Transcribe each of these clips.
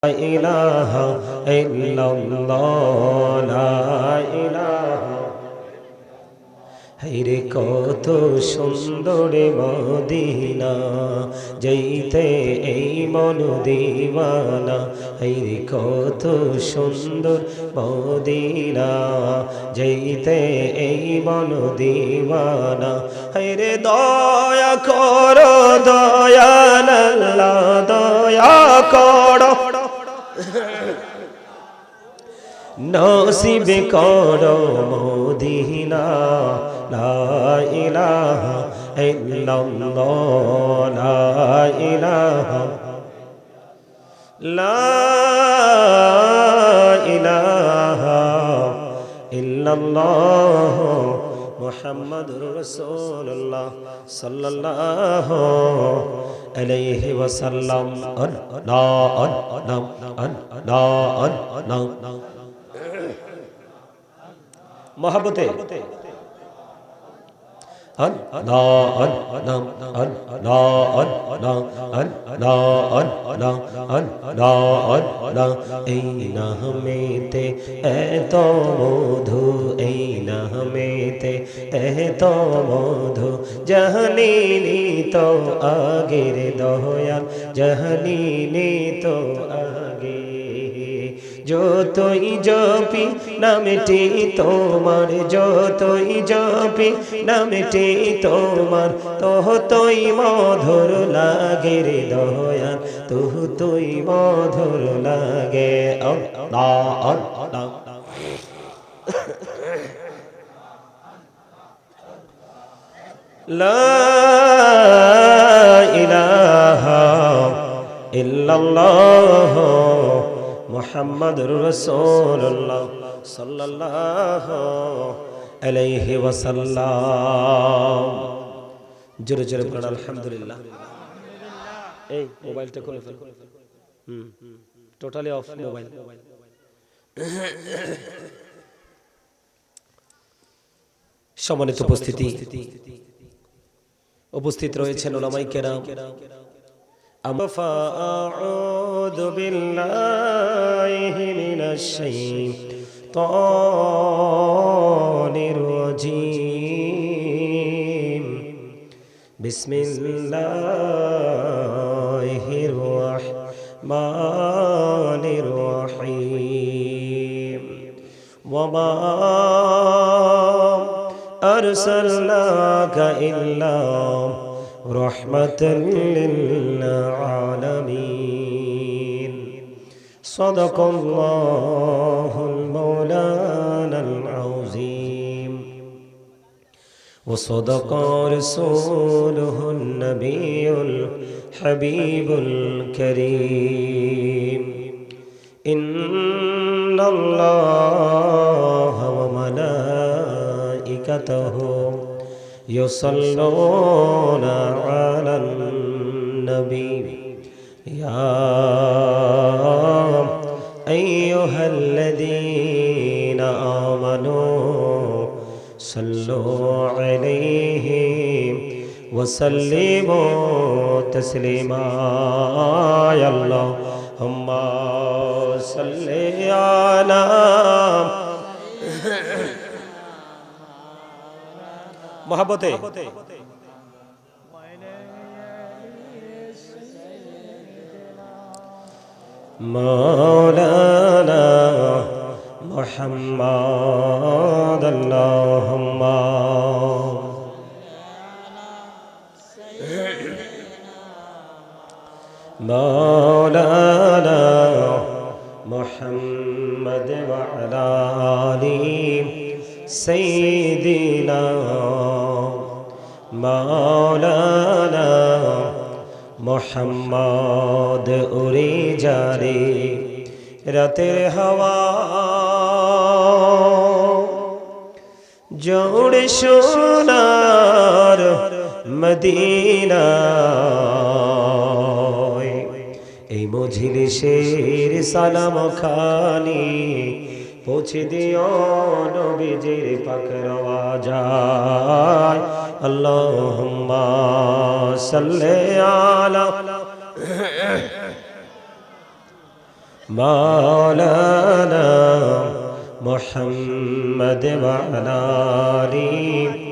ইলাহা ইল্লাল্লাহ লা ইলাহা। হায়রে কত সুন্দর মদিনা, যাইতে এই মন দিওয়ানা। হায়রে কত সুন্দর মদিনা, যাইতে এই মন দিওয়ানা। হায়রে দয়া করো দয়াল আল্লাহ, দয়া করো নসিব করো মদিনা। লা ইলাহা ইল্লাল্লাহ লা ইলাহা, লা ইলাহা ইল্লাল্লাহ মুহাম্মাদুর রাসূলুল্লাহ সাল্লাল্লাহু আলাইহি ওয়াসাল্লাম। মহাব্বতে এই নামেতে এত মধু, এই নামেতে এত মধু, জাহানিনি তো আগের দয়াল, জাহানিনি তো আগে। যতই জপি নামটি তোমার, যতই জপি নামটি তোমার, ততই মধুর লাগে রে দয়াল, ততই মধুর লাগে। লা ইলাহা ইল্লাল্লাহ মুহাম্মাদুর রাসূলুল্লাহ সাল্লাল্লাহু আলাইহি ওয়াসাল্লাম। জোরে জোরে পড়ুন আলহামদুলিল্লাহ। এই মোবাইলটা খুলে ফেল, টোটালি অফ মোবাইল। সম্মানিত উপস্থিতি, উপস্থিত রয়েছেন উলামায়ে কেরাম। আউযু বিল্লাহি মিনাশ শাইতানির রাজীম। বিসমিল্লাহির রাহমানির রাহিম। ওয়া মা আরসালনাকা ইল্লা রাহমাতাল লিল আলামিন। সাদাকাল্লাহুল মাওলানাল আযীম ওয়া সাদাকা রাসূলুহুন নাবিয়ুল হাবিবুল কারীম। ইন্নাল্লাহা ওয়া মালাইকাতাহু ইউসাল্লুনা আলান নবী। ইয়া আইয়ুহাল্লাযীনা আমানু সাল্লু আলাইহি ওয়া সাল্লিমু তাসলিমা। আল্লাহুম্মা সাল্লি আলা মহাব্বতে মাওলানা মুহাম্মদ। আল্লাহুম্মা মাওলানা মুহাম্মদ ওয়া আলা আলি সাইয়্যিদিনা মাওলানা মুহাম্মদ। উড়ে যারে রাতের হাওয়া, জোড়ে সোনার মদিনা। এই মজলিসের সালাম খানি পৌঁছে দিও নবীজির পাক রওজায়। আল্লাহুম্মা সাল্লি আলা মাওলানা মুহাম্মদ ওয়া আলা আলিহি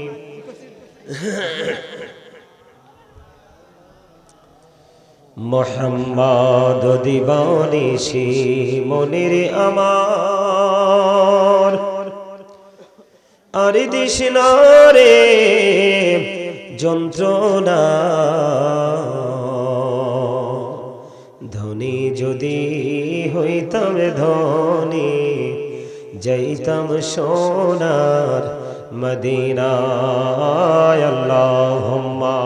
মুহাম্মদ দিবানিশি মনির আমার আর দিস না রে যন্ত্রণা ধনী যদি হইতাম ধনী যাইতাম সোনার মদিনায় আল্লাহুম্মা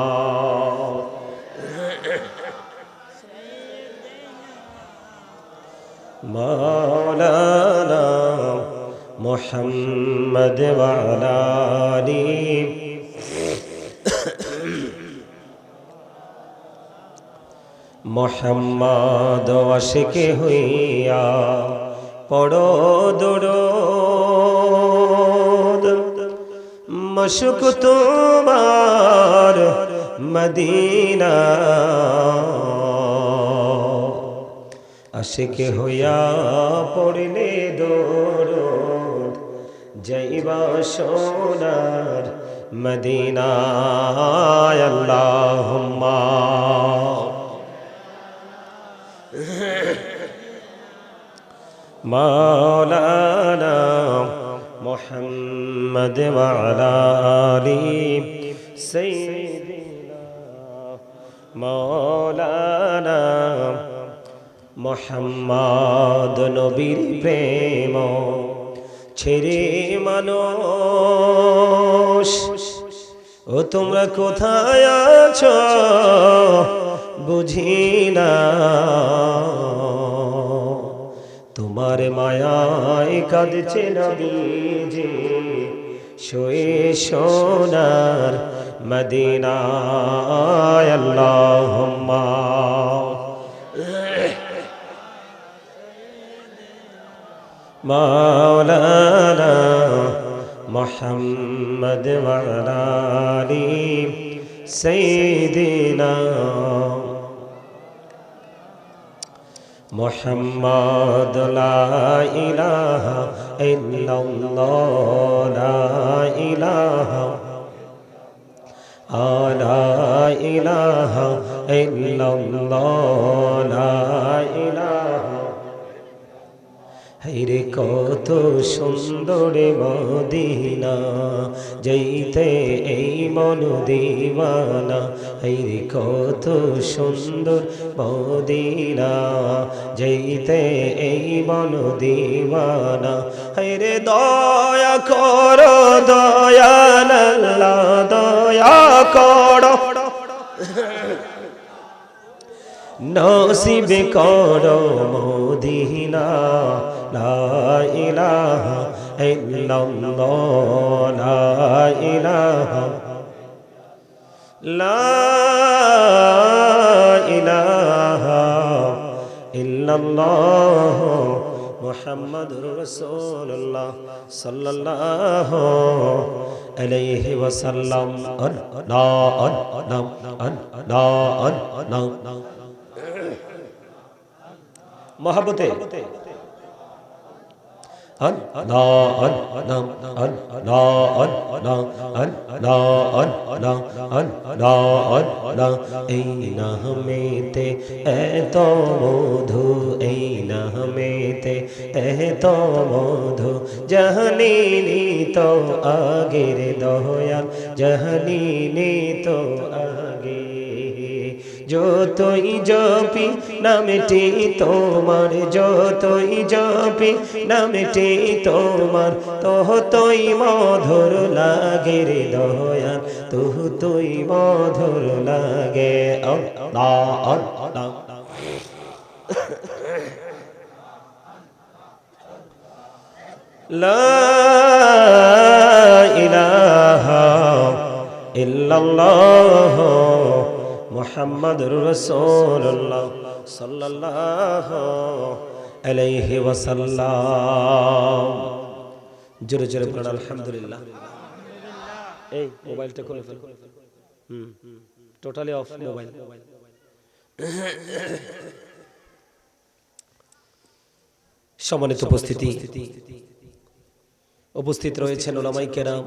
মাওলানা মুহাম্মদ ওয়া আলা আলিহি মুহাম্মদ আশিকে হইয়া পড়ো দরুদ মশক তোমার মদিনা আশিকে হইয়া পড়লে দরুদ যাইবা সোনার মদিনায় আল্লাহুম্মা মাওলানা মুহাম্মদ ওয়া আলা আলিহি সাইয়্যিদিনা মাওলানা মুহাম্মদ নবীর প্রেম ছেড়ে মানুষ ও তোমরা কোথায় আছো বুঝি না তোমার মায়ায় কাঁদছে নবীজি শুয়ে সোনার মদিনায় আল্লাহুম্মা মাওলানা মুহাম্মদ ওয়া আলা আলিহি সাইয়্যিদিনা মুহাম্মদ লা ইলাহা ইল্লাল্লাহ লা ইলাহা লা ইলাহা ইল্লাল্লাহ লা ইলাহা হায়রে কত সুন্দর মদিনা যাইতে এই মন দিওয়ানা হায়রে কত সুন্দর মদিনা যাইতে এই মন দিওয়ানা হায়রে দয়া করো দয়াল আল্লাহ দয়া করো নসিব করো মদিনা লা ইলাহা ইল্লাল্লাহ লা ইলাহা ইল্লাল্লাহ মুহাম্মাদুর রাসূলুল্লাহ সাল্লাল্লাহু আলাইহি ওয়াসাল্লাম মহব্বতে এই নামেতে এত মধু এই নামেতে এত মধু জাহানিনি তো আগের দয়াল জাহানিনি তো আগে যতই জপি নামটি তোমার যতই জপি নামটি তোমার ততই মধুর লাগে রে দয়াল ততই মধুর লাগে লা ইলাহা ইল্লাল্লাহ মুহাম্মাদুর রাসূলুল্লাহ সাল্লাল্লাহু আলাইহি ওয়াসাল্লাম জোরে জোরে পড়ুন আলহামদুলিল্লাহ এই মোবাইলটা খুলে ফেল টোটালি অফ মোবাইল সম্মানিত উপস্থিতি, উপস্থিত রয়েছেন উলামায়ে কেরাম,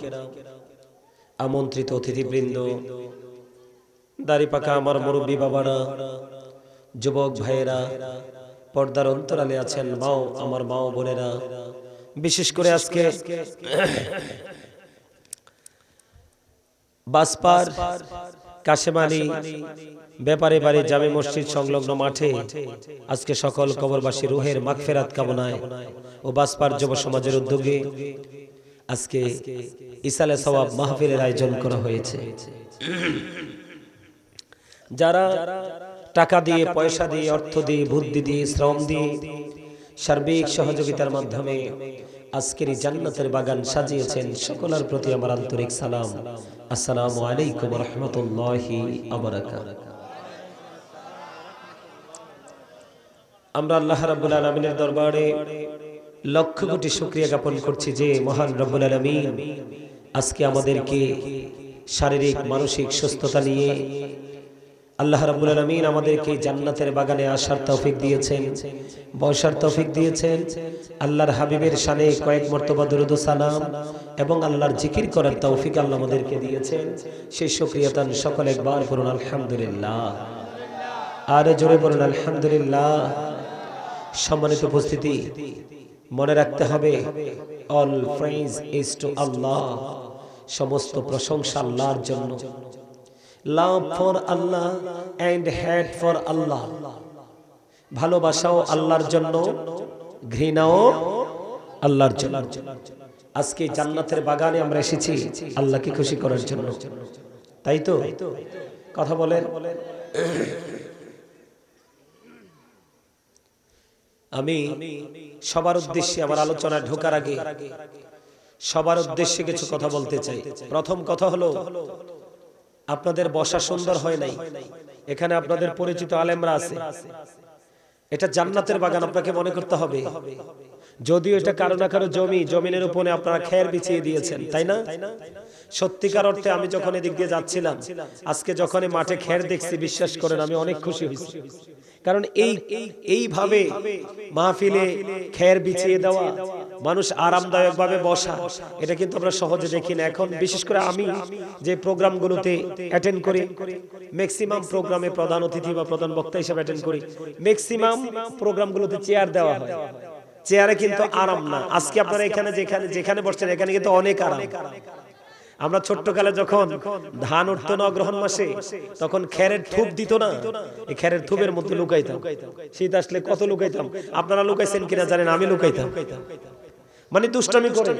আমন্ত্রিত অতিথিবৃন্দ, দাড়ি পাকা আমার মুরব্বী বাবারা, যুবক ভাইয়েরা, পর্দার অন্তরালে আছেন মাও, আমার মাও বোনেরা, বিশেষ করে আজকে বাসপার কাশেম আলী ব্যাপারে বাড়ি জামে মসজিদ সংলগ্ন মাঠে আজকে সকল কবরবাসী রুহের মাগফিরাত কামনায় ও বাসপার যুব সমাজের উদ্যোগে আজকে ইসালে সওয়াব মাহফিলের আয়োজন করা হয়েছে। যারা টাকা দিয়ে, পয়সা দিয়ে, অর্থ দিয়ে, বুদ্ধি দিয়ে, শ্রম দিয়ে, সার্বিক সহযোগিতার মাধ্যমে আজকের এই জান্নাতের বাগান সাজিয়েছেন, সকলের প্রতি আমার আন্তরিক সালাম। আসসালামু আলাইকুম ওয়া রাহমাতুল্লাহি ওয়া বারাকাতুহু। আমরা আল্লাহ রাব্বুল আলামিনের দরবারে লক্ষ কোটি শুকরিয়া জ্ঞাপন করছি যে মহান রব্বুল আলামিন আজকে আমাদেরকে শারীরিক মানসিক সুস্থতা নিয়ে আল্লাহ রাব্বুল আলামিন আমাদেরকে জান্নাতের বাগানে আসার তৌফিক দিয়েছেন, বসার তৌফিক দিয়েছেন। আল্লাহর হাবিবের শানে কয়েক মর্তবা দরুদ ও সালাম এবং আল্লাহর জিকির করার তৌফিক আল্লাহ আমাদেরকে দিয়েছেন। সেই শুকরিয়া তান সকলে একবার বলুন আলহামদুলিল্লাহ, আর জোরে বলুন আলহামদুলিল্লাহ। সম্মানিত উপস্থিতি, মনে রাখতে হবে all praise is to Allah, সমস্ত প্রশংসা আল্লাহর জন্য। Love for Allah and hate for Allah, ভালোবাসাও আল্লাহর জন্য, ঘৃণাও আল্লাহর জন্য। আজকে জান্নাতের বাগানে আমরা এসেছি আল্লাহকে খুশি করার জন্য, তাই তো? কথা বলেন। আমি সবার উদ্দেশ্যে আমার আলোচনায় ঢোকার আগে সবার উদ্দেশ্যে কিছু কথা বলতে চাই। প্রথম কথা হলো, আপনাদের বসা সুন্দর হয় নাই, এখানে আপনাদের পরিচিত আলেমরা আছে। এটা জান্নাতের বাগান আপনাকে মনে করতে হবে। যদিও এটা কারো না কারো জমি, জমিনের উপরে আপনারা খের বিছিয়ে দিয়েছেন, তাই না? সত্যিকার অর্থে আমি যখন এদিক দিয়ে যাচ্ছিলাম, আজকে যখন মাঠে খের দেখছি, বিশ্বাস করেন আমি অনেক খুশি হয়েছি। কারণ এইভাবে মাহফিলে খের বিছিয়ে দেওয়া, মানুষ আরামদায়ক ভাবে বসা, এটা কিন্তু আমরা সহজে দেখি না। এখন বিশেষ করে আমি যে প্রোগ্রামগুলোতে অ্যাটেন্ড করি, ম্যাক্সিমাম প্রোগ্রামে প্রধান অতিথি বা প্রধান বক্তা হিসেবে অ্যাটেন্ড করি, ম্যাক্সিমাম প্রোগ্রামগুলোতে চেয়ার দেওয়া হয়। চেয়ারে কিন্তু আরাম না। আজকে আপনারা এখানে যেখানে বসছেন এখানে কিন্তু অনেক আরাম। আমরা ছোট্টকালে যখন ধান উঠতো না গ্রহণ মাসে, তখন খেরের থুপ দিত না, এই খেরের থুপের মধ্যে লুকাইতাম। শীত আসলে কত লুকাইতাম, আপনারা লুকাইছেন কিনা জানেন, আমি লুকাইতাম। মানে দুষ্টামি করে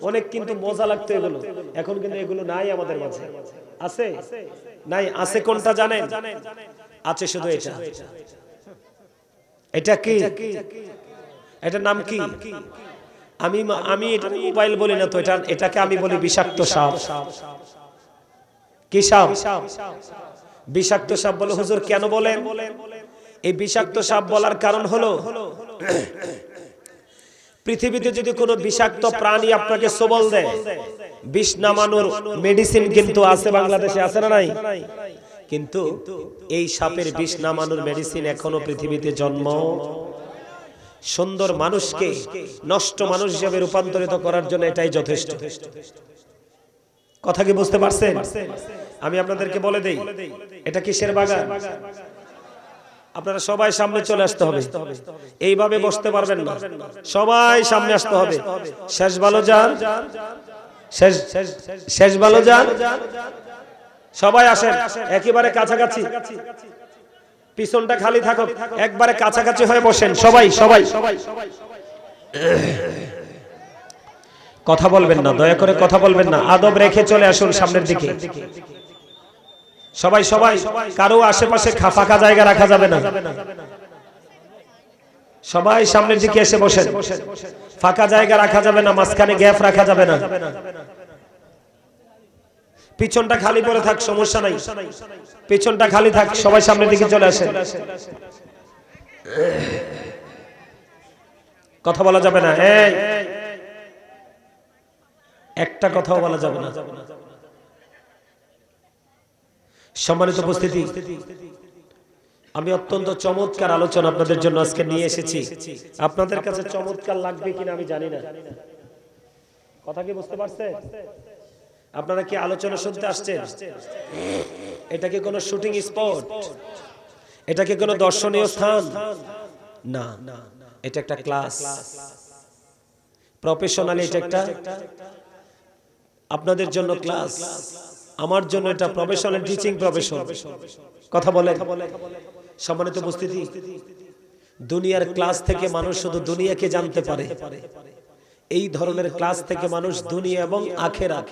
অনেক, কিন্তু মজা লাগতো এগুলো। এখন কিন্তু এগুলো নাই আমাদের মাঝে। আছে? নাই। আছে কোনটা জানেন? আছে শুধু এটা। এটা কি? এটার নাম কি? আমি এটা মোবাইল বলি না তো, এটাকে আমি বলি বিষাক্ত সাপ। কি সাপ? বিষাক্ত সাপ বলে। হুজুর কেন বলেন? এই বিষাক্ত সাপ বলার কারণ হলো, পৃথিবীতে যদি কোনো বিষাক্ত প্রাণী আপনাকে সবল দেয়, বিষ নামানোর মেডিসিন কিন্তু আছে বাংলাদেশে, আছে না নাই? কিন্তু এই সাপের বিষ নামানোর মেডিসিন এখনো পৃথিবীতে জন্ম। সুন্দর মানুষকে নষ্ট মানুষ হিসেবে রূপান্তরিত করার জন্য এটাই যথেষ্ট। কথা কি বুঝতে পারছেন? আমি আপনাদেরকে বলে দেই, এটা কিসের বাগান? আপনারা সবাই সামনে চলে আসতে হবে। এইভাবে বসতে পারবেন না, সবাই সামনে আসতে হবে। শেষ ভালো যান, শেষ ভালো যান। সবাই আসেন একেবারে কাছাকাছি, পিছনটা খালি থাকুক, একবারে কাছাকাছি হয়ে বসেন সবাই। কথা বলবেন না, দয়া করে কথা বলবেন না, আদব রেখে চলে আসুন সামনের দিকে। সবাই কারো আশেপাশে ফাঁকা জায়গা রাখা যাবে না। সবাই সামনের দিকে এসে বসেন, ফাঁকা জায়গা রাখা যাবে না, মাঝখানে গ্যাপ রাখা যাবে না। পিছনটা খালি পড়ে থাক, সমস্যা নাই, পিছনটা খালি থাক, সবাই সামনের দিকে চলে আসেন। কথা বলা যাবে না, একটা কথাও বলা যাবে না। সম্মানিত উপস্থিতি, আমি অত্যন্ত চমৎকার আলোচনা আপনাদের জন্য আজকে নিয়ে এসেছি। আপনাদের কাছে চমৎকার লাগবে কিনা আমি জানি না। কথা কি বুঝতে পারছেন? আপনারা কি আলোচনা শুনতে আসছেন? এটা কি কোনো শুটিং স্পট? এটা কি কোনো দর্শনীয় স্থান? না, এটা একটা ক্লাস। প্রফেশনালি এটা একটা আপনাদের জন্য ক্লাস, আমার জন্য এটা প্রফেশনাল টিচিং প্রফেশন। কথা বলে সম্মানিত উপস্থিতি, দুনিয়ার ক্লাস থেকে মানুষ শুধু দুনিয়াকে জানতে পারে। এই ধরনের ক্লাস থেকে মানুষ দুনিয়া এবং আখিরাত,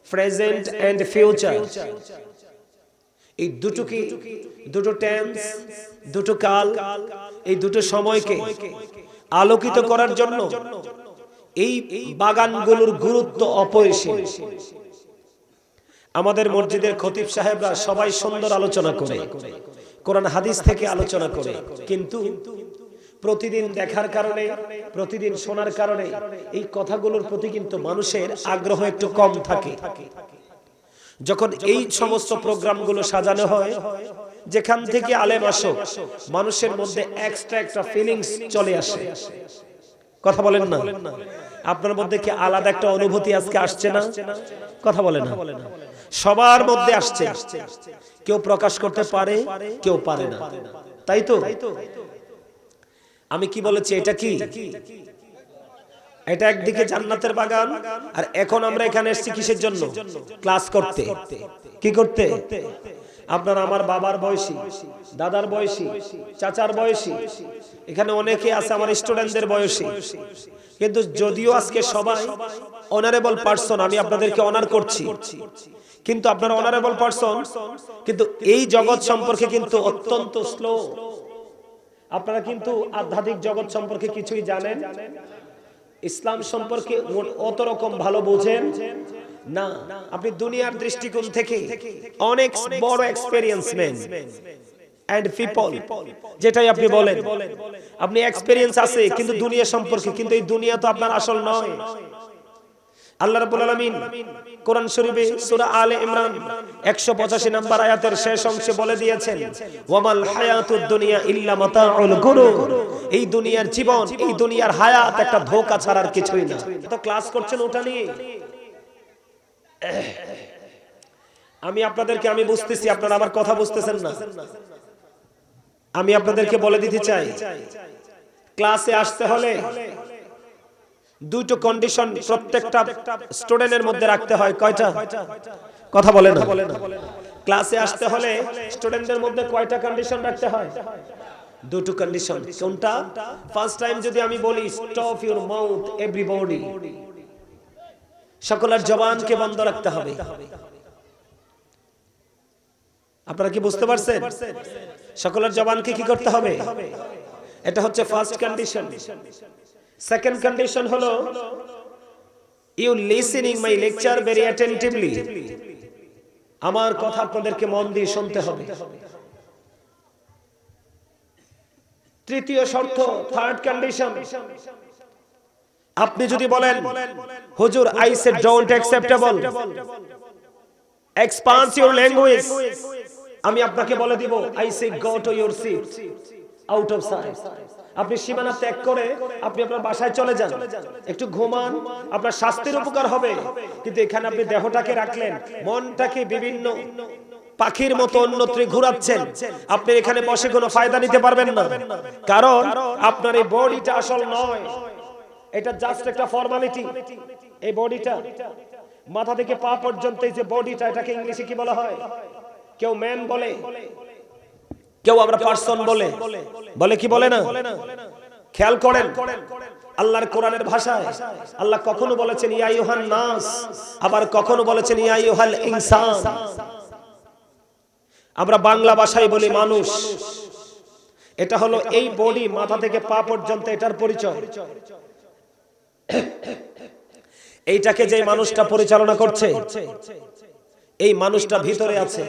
প্রেজেন্ট এন্ড ফিউচার, এই দুটো টেন্স, দুটো কাল, এই দুটো সময়কে আলোকিত করার জন্য এই বাগানগুলোর গুরুত্ব অপরিসীম। আমাদের মসজিদের খতিব সাহেবরা সবাই সুন্দর আলোচনা করে, কোরআন হাদিস থেকে আলোচনা করে, কিন্তু প্রতিদিন দেখার কারণে, প্রতিদিন শোনার কারণে এই কথাগুলোর প্রতি কিন্তু মানুষের আগ্রহ একটু কম থাকে। যখন এই সমস্ত প্রোগ্রামগুলো সাজানো হয়, যেখান থেকে আলেম আসুক, মানুষের মধ্যে এক্সট্রা একটা ফিলিংস চলে আসে। কথা বলেন না? আপনার মধ্যে কি আলাদা একটা অনুভূতি আজকে আসছে না? কথা বলেন না? সবার মধ্যে আসছে। কেউ প্রকাশ করতে পারে, কেউ পারে না, তাই তো? আমি কি বলেছি? এটা কি? এটা একদিকে জান্নাতের বাগান, আর এখন আমরা এখানে এসেছি কিসের জন্য? ক্লাস করতে। কি করতে? আপনারা আমার বাবার বয়সী, দাদার বয়সী, চাচার বয়সী, এখানে অনেকে আছে আমার স্টুডেন্টদের বয়সী। কিন্তু যদিও আজকে সবাই অনারেবল পারসন, আমি আপনাদেরকে অনার করছি, কিন্তু আপনারা অনারেবল পারসন, কিন্তু এই জগৎ সম্পর্কে কিন্তু অত্যন্ত স্লো। আপনারা কিন্তু আধ্যাত্মিক জগৎ সম্পর্কে কিছুই জানেন, ইসলাম সম্পর্কে অত রকম ভালো বোঝেন না। আপনি দুনিয়ার দৃষ্টিকোণ থেকে অনেক বড় এক্সপেরিয়েন্সম্যান এন্ড পিপল, যেটাই আপনি বলেন, আপনি এক্সপেরিয়েন্স আছে কিন্তু দুনিয়া সম্পর্কে, কিন্তু এই দুনিয়া তো আপনার আসল নয়। আল্লাহ রাব্বুল আলামিন কোরআন শরীফে সূরা আলে ইমরান 185 নম্বর আয়াতের শেষ অংশে বলে দিয়েছেন, ওয়ামাল হায়াতুদ দুনিয়া ইল্লা মাতাউল গুরুর। এই দুনিয়ার জীবন, এই দুনিয়ার হায়াত একটা ধোঁকা ছাড়া আর কিছুই না। তো ক্লাস করছেন ওটা নিয়ে। আমি আপনাদেরকে, আমি বুঝতেছি আপনারা আমার কথা বুঝতেছেন না। আমি আপনাদেরকে বলে দিতে চাই, ক্লাসে আসতে হলে দুটো কন্ডিশন প্রত্যেকটা স্টুডেন্টের মধ্যে রাখতে হয়। কয়টা? কথা বলেন না? ক্লাসে আসতে হলে স্টুডেন্টদের মধ্যে কয়টা কন্ডিশন রাখতে হয়? দুটো কন্ডিশন। কোনটা? ফার্স্ট টাইম যদি আমি বলি স্টপ ইউর মাউথ এভরিবডি, সকলের জবানকে বন্ধ রাখতে হবে। আপনারা কি বুঝতে পারছেন? সকলের জবানকে কি করতে হবে? এটা হচ্ছে ফার্স্ট কন্ডিশন। সেকেন্ড কন্ডিশন হলো you listening my lecture very attentively. আমার কথা আপনাদেরকে মন দিয়ে শুনতে হবে। তৃতীয় শর্ত, থার্ড কন্ডিশন, আপনি যদি বলেন হুজুর I say don't acceptable, expand your language, আমি আপনাকে বলে দিব I say go to your seat, out of sight. আপনি সীমানা ত্যাগ করে আপনি আপনার বাসায় চলে যান, একটু ঘুমান, আপনার স্বাস্থ্যের উপকার হবে। কিন্তু এখানে আপনি দেহটাকে রাখলেন, মনটাকে বিভিন্ন পাখির মতো অন্যত্র ঘোরাচ্ছেন, আপনি এখানে বসে কোনো ফায়দা নিতে পারবেন না। কারণ আপনার এই বডিটা আসল নয়, এটা জাস্ট একটা ফর্মালিটি। এই বডিটা মাথা থেকে পা পর্যন্ত, এই যে বডিটা, এটাকে ইংলিশে কি বলা হয়? কেউ ম্যান বলে, কেউ আমরা পারসন বলে, বলে কি বলে না? খেয়াল করেন আল্লাহর কোরআনের ভাষায় আল্লাহ কখনো বলেছেন ইয়া আইয়ুহান নাস, আবার কখনো বলেছেন ইয়া আইয়ুহাল ইনসান। আমরা বাংলা ভাষায় বলি মানুষ। এটা হলো এই বডি, মাথা থেকে পা পর্যন্ত, এটার পরিচয়। এইটাকে যে মানুষটা পরিচালনা করছে, এই মানুষটা ভিতরে আছে।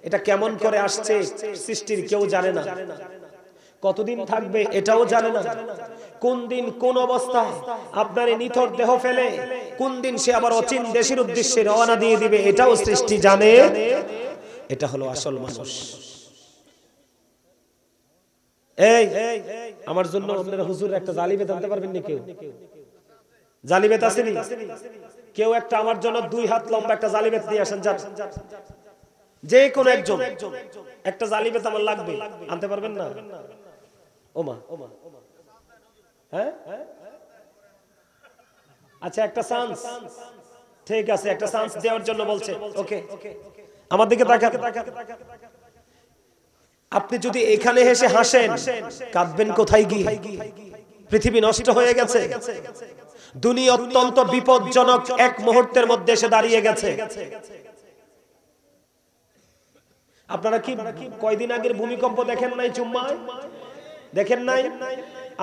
এটা কেমন করে আসছে সৃষ্টির কেউ জানে না, কতদিন থাকবে এটাও জানে না, কোন দিন কোন অবস্থায় আপনার এই নিথর দেহ ফেলে কোন দিন সে আবার অচিন দেশের উদ্দেশ্যে রওনা দিয়ে দিবে, এটাও সৃষ্টি জানে। এটা হলো আসল মানুষ। এই আমার জন্য আপনারা হুজুরের একটা জালিবেত আনতে পারবেন না? কেউ জালিবেত আসেনি? কেউ একটা আমার জন্য 2 হাত লম্বা একটা জালিবেত নিয়ে আসেন। যে কোন একজন একটা জালিবেত আমার লাগবে, আনতে পারবেন না? ওমা, হ্যাঁ আচ্ছা, একটা চান্স, ঠিক আছে, একটা চান্স দেওয়ার জন্য বলছে। ওকে, আমার দিকে তাকান। আপনি যদি এখানে হেসে হাসেন, কাঁদবেন কোথায় গিয়ে? পৃথিবী নষ্ট হয়ে গেছে, দুনিয়া অত্যন্ত বিপজ্জনক এক মুহূর্তের মধ্যে এসে দাঁড়িয়ে গেছে। আপনারা কি কয়দিন আগের ভূমিকম্প দেখেন নাই? চুম্মায় দেখেন নাই?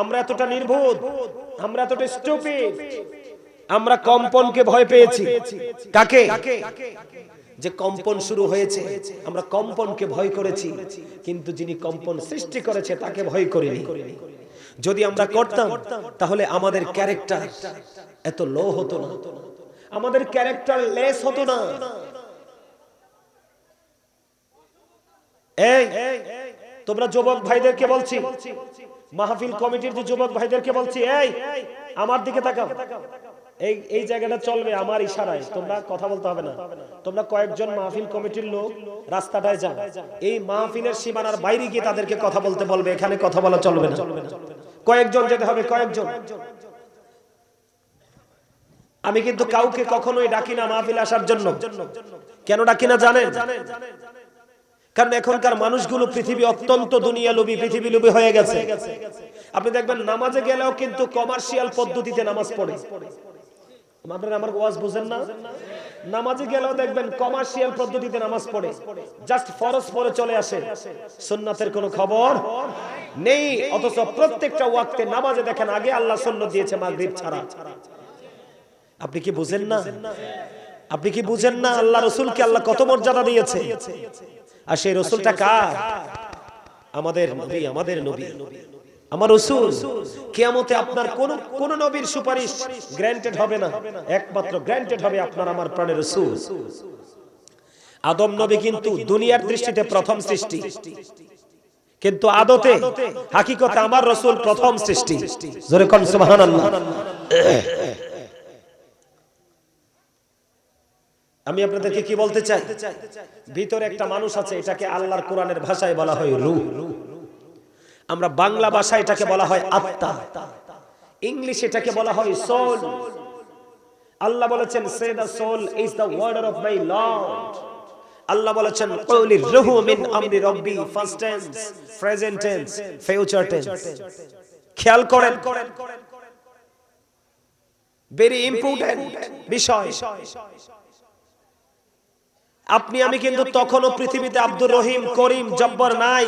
আমরা এতটা নির্বোধ, আমরা এতটা স্টুপিড, আমরা কম্পনকে ভয় পেয়েছি। কাকে? যে কম্পন শুরু হয়েছে, আমরা কম্পনকে ভয় করেছি, কিন্তু যিনি কম্পন সৃষ্টি করেছে তাকে ভয় করিনি। যদি আমরা করতাম তাহলে আমাদের ক্যারেক্টার এত লো হতো না, আমাদের ক্যারেক্টার লেস হতো না। এই তোমরা যুবক ভাইদেরকে বলছি, মাহফিল কমিটির যে যুবক ভাইদেরকে বলছি, এই আমার দিকে তাকাও। এই জায়গাটা চলবে আমার ইশারায়, তোমরা কথা বলতে হবে না। তোমরা কয়েকজন মাহফিল কমিটির লোক রাস্তাটায় যাও, এই মাহফিলের সীমানার বাইরে গিয়ে তাদেরকে কথা বলতে বলবে, এখানে কথা বলা চলবে না। কয়েকজন যেতে হবে, কয়েকজন। আমি কিন্তু কাউকে কখনোই ডাকি না মাহফিলে আসার জন্য। কেন ডাকি না জানেন? কারণ এখনকার মানুষগুলো পৃথিবী অত্যন্ত দুনিয়া লোভী, পৃথিবী লোভী হয়ে গেছে। আপনি দেখবেন নামাজে গেলেও কিন্তু কমার্শিয়াল পদ্ধতিতে নামাজ পড়ে। আপনারা আমার ওয়াজ বুঝেন না? নামাজে গেলেও দেখবেন কমার্শিয়াল পদ্ধতিতে নামাজ পড়ে, জাস্ট ফরজ পড়ে চলে আসে, সুন্নাতের কোনো খবর নেই। অথচ প্রত্যেকটা ওয়াক্তে নামাজে দেখেন আগে আল্লাহ সুন্নাত দিয়েছে মাগরিব ছাড়া। আপনি কি বুঝেন না? আপনি কি বুঝেন না আল্লাহ রাসূলকে আল্লাহ কত মর্যাদা দিয়েছে? আর সেই রাসূলটা কার? আমাদের নবী, আমাদের নবী, আমার রাসূল। কিয়ামতে আপনার কোন নবীর সুপারিশ গ্র্যান্টেড হবে না, একমাত্র গ্র্যান্টেড হবে আপনার আমার প্রাণের রাসূল। আদম নবী কিন্তু দুনিয়ার দৃষ্টিতে প্রথম সৃষ্টি, কিন্তু আদতে হাকিকতে আমার রাসূল প্রথম সৃষ্টি। জোরে কোন সুবহানাল্লাহ। আমি আপনাদেরকে কি বলতে চাই, ভিতরে একটা মানুষ আছে, এটাকে আল্লাহর কোরআনের ভাষায় বলা হয় রূহ। আমরা বাংলা ভাষায় এটাকে বলা হয় আত্মা, ইংলিশে এটাকে বলা হয় সোল। আল্লাহ বলেছেন সে the soul is the word of my lord. আল্লাহ বলেছেন কুলির রূহু মিন আমরি রাব্বি, first tense, present tense, future tense. খেয়াল করেন, ভেরি ইম্পর্টেন্ট বিষয়। আপনি আমি কিন্তু তখনও পৃথিবীতে আব্দুর রহিম, করিম, জব্বার নাই,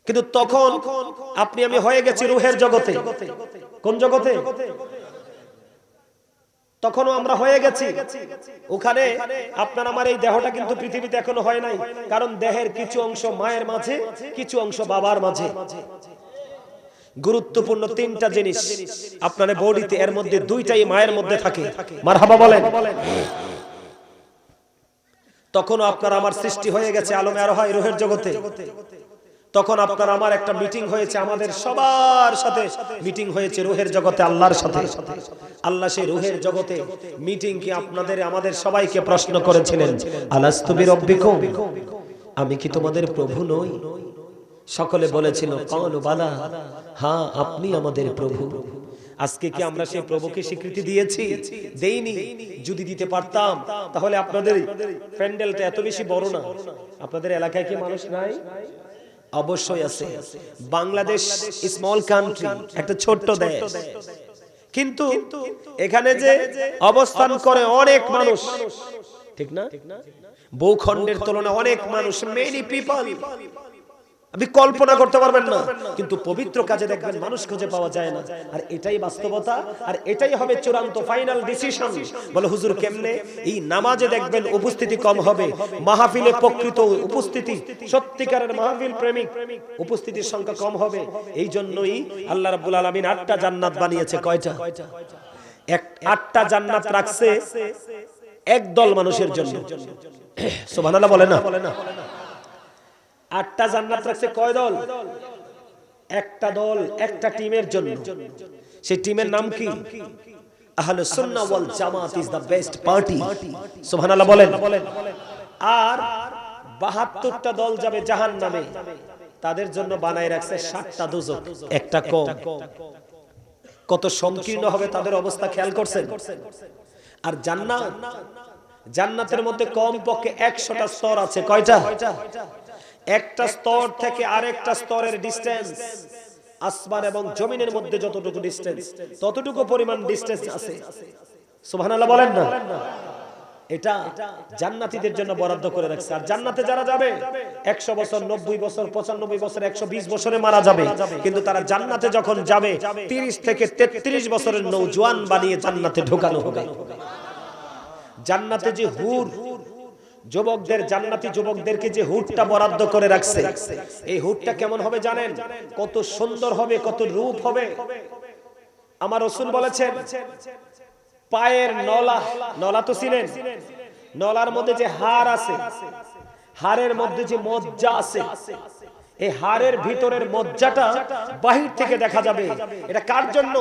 কিন্তু তখন আপনি আমি হয়ে গেছি রূহের জগতে। কোন জগতে? তখনও আমরা হয়ে গেছি ওখানে। আপনার আমার এই দেহটা কিন্তু পৃথিবীতে এখনো হয় নাই, কারণ দেহের কিছু অংশ মায়ের মাঝে, কিছু অংশ বাবার মাঝে। গুরুত্বপূর্ণ 3টা জিনিস আপনার বডিতে, এর মধ্যে 2টাই মায়ের মধ্যে থাকে। মারহাবা বলেন। তখন আপনার আমার সৃষ্টি হয়ে গেছে আলমে আর হয় রূহের জগতে। তখন আপনার আমার একটা মিটিং হয়েছে, আমাদের সবার সাথে মিটিং হয়েছে রূহের জগতে আল্লাহর সাথে। আল্লাহ সেই রূহের জগতে মিটিং কি আপনাদের আমাদের সবাইকে প্রশ্ন করেছিলেন, আলাস্তু বিরাব্বিকুম, আমি কি তোমাদের প্রভু নই? সকলে বলেছিল ক্বালু বালা, হ্যাঁ আপনি আমাদের প্রভু। আজকে কি আমরা সেই প্রভুকে স্বীকৃতি দিয়েছি? দেইনি। যদি দিতে পারতাম তাহলে আপনাদের প্যান্ডেলটা এত বেশি বড় না। আপনাদের এলাকায় কি মানুষ নাই? অবশ্যই আছে। বাংলাদেশ স্মল কান্ট্রি, একটা ছোট্ট দেশ, কিন্তু এখানে যে অবস্থান করে অনেক মানুষ, ঠিক না? ভূখণ্ডের তুলনায় অনেক মানুষ, মেনি পিপল, আপনি কল্পনা করতে পারবেন না। কিন্তু পবিত্র কাজে দেখবেন মানুষ খুঁজে পাওয়া যায় না। আর এটাই বাস্তবতা, আর এটাই হবে চূড়ান্ত ফাইনাল ডিসিশন। বলে হুজুর কেমনে? এই নামাজে দেখবেন উপস্থিতি কম হবে, মাহফিলে প্রকৃত উপস্থিতি, সত্যিকারের মাহফিল প্রেমিক উপস্থিতির সংখ্যা কম হবে। এই জন্যই আল্লাহ রাব্বুল আলামিন 8টা জান্নাত বানিয়েছে। কয়টা? 8টা জান্নাত রাখছে একদল মানুষের জন্য। সুবহানাল্লাহ বলে না? 8টা জান্নাত রাখছে কয় দল? একটা দল, একটা টিমের জন্য। সেই টিমের নাম কি? আহলুস সুন্নাহ ওয়াল জামাত ইজ দা বেস্ট পার্টি। সুবহানাল্লাহ বলেন। আর 72টা দল যাবে জাহান্নামে, তাদের জন্য বানায় রাখছে 7টা দোজখ, একটা কম। কত সংকীর্ণ হবে তাদের অবস্থা খেয়াল করছেন? আর জান্নাত, জান্নাতের মধ্যে কম পক্ষে 100টা স্তর আছে। কয়টা? একটা স্তর থেকে আরেকটা স্তরের ডিসটেন্স আসমান এবং জমিনের মধ্যে যতটুকু ডিসটেন্স, ততটুকু পরিমাণ ডিসটেন্স আছে। সুবহানাল্লাহ বলেন না? এটা জান্নাতীদের জন্য বরাদ্দ করে রাখছে। আর জান্নাতে যারা যাবে 100 বছর, 90 বছর, 95 বছর, 120 বছরে মারা যাবে, কিন্তু তারা জান্নাতে যখন যাবে 30 থেকে 33 বছরের নওজোয়ান বানিয়ে জান্নাতে ঢোকানো হবে। জান্নাতে যে হুর, যুবকদের, জান্নাতি যুবকদেরকে যে হুরটা বরাদ্দ করে রাখছে, এই হুরটা কেমন হবে জানেন? কত সুন্দর হবে, কত রূপ হবে। আমার রাসূল বলেছেন, পায়ের নলা, নলা তো ছিলেন, নলার মধ্যে যে হাড় আছে, হাড়ের মধ্যে যে মজ্জা আছে, এই হাড়ের ভিতরের মজ্জাটা বাহির থেকে দেখা যাবে। এটা কার জন্য?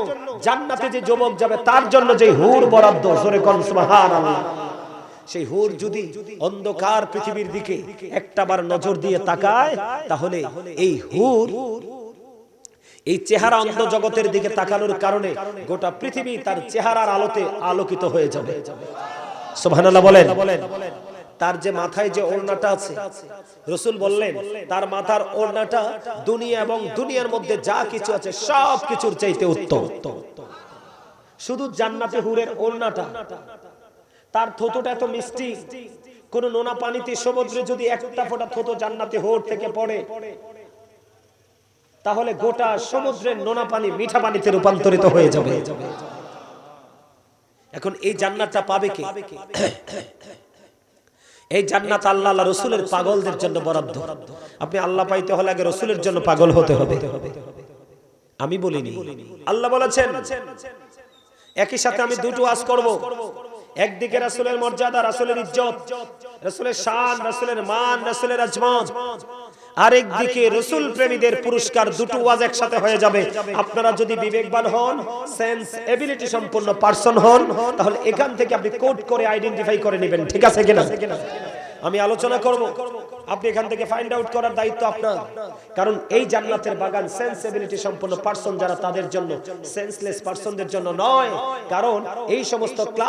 জান্নাতে যে যুবক যাবে তার জন্য যে হুর বরাদ্দ। জোরে কোন সুবহানাল্লাহ। সেই হুর যদি অন্ধকার পৃথিবীর দিকে একটাবার নজর দিয়ে তাকায়, তাহলে এই হুর, এই চেহারা অন্ধ জগতের দিকে তাকানোর কারণে গোটা পৃথিবী তার চেহারার আলোতে আলোকিত হয়ে যাবে। সুবহানাল্লাহ বলেন। তার যে মাথায় যে ওড়নাটা আছে, রাসূল বললেন তার মাথার ওড়নাটা দুনিয়া এবং দুনিয়ার মধ্যে যা কিছু আছে সব কিছুর চাইতে উত্তম। শুধু জান্নাতে হুরের ওড়নাটা, তার থুতুটা এত মিষ্টি, কোন নোনা পানিতে, সমুদ্রে যদি একটা ফোঁটা থুতু জান্নাতে হুর থেকে পড়ে, তাহলে গোটা সমুদ্রের নোনা পানি মিঠা পানিতে রূপান্তরিত হয়ে যাবে। এখন এই জান্নাতটা পাবে কে? এই জান্নাত আল্লাহ আল্লাহ রাসূলের পাগলদের জন্য বরাদ্দ। আপনি আল্লাহ পাইতে হলে আগে রাসূলের জন্য পাগল হতে হবে। আমি বলিনি, আল্লাহ বলেছেন। একই সাথে আমি দুটো ওয়াজ করব। একদিকে রাসূলের মর্যাদা, রাসূলের ইজ্জত, রাসূলের শান, রাসূলের মান, রাসূলের আজমত, আরেক দিকে রাসূল প্রেমীদের পুরস্কার। দুটো ওয়াজ একসাথে হয়ে যাবে। আপনারা যদি বিবেকবান হন, সেন্স এবিলিটি সম্পন্ন পারসন হন, তাহলে এখান থেকে আপনি কোড করে আইডেন্টিফাই করে নেবেন। ঠিক আছে কিনা? আমি আলোচনা করব, আপনি এখান থেকে ফাইন্ড আউট করার দায়িত্ব আপনার। কারণ এই জান্নাতের বাগান সেন্সিবিলিটি সম্পন্ন পারসন যারা, তাদের জন্য, সেন্সলেস পারসনদের জন্য নয়। কারণ এই সমস্ত